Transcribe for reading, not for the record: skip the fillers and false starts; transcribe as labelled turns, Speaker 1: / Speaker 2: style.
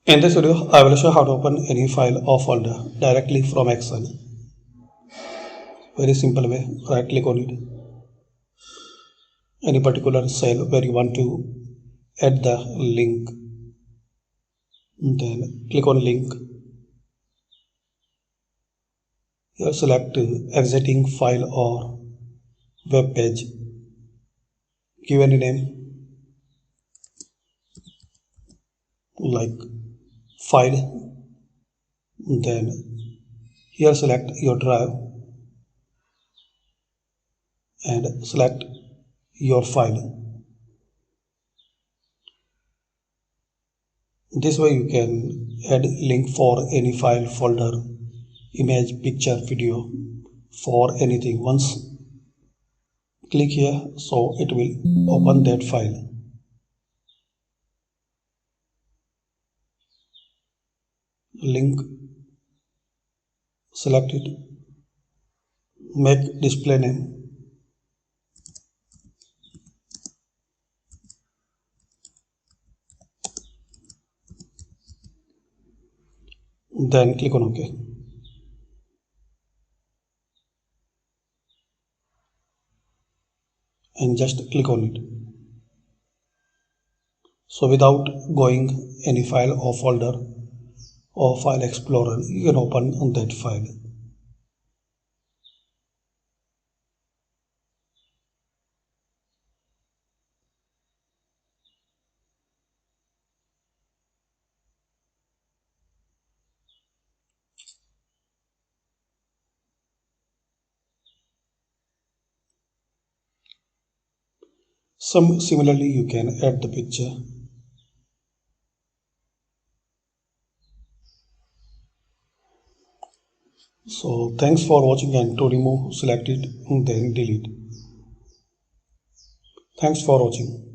Speaker 1: In this video, I will show how to open any file or folder directly from Excel. Very simple way. Right click on it. Any particular cell where you want to add the link. Then click on link. Here select exiting file or web page. Give any name like file. Then here select your drive and select your file. This way you can add link for any file, folder, image, picture, video, for anything. Once click here, so it will open that file. Link, select it, make display name. Then click on OK. And just click on it. So without going any file or folder or file explorer, you can open that file. Similarly, you can add the picture. So thanks for watching, and to remove, select it, then delete. Thanks for watching.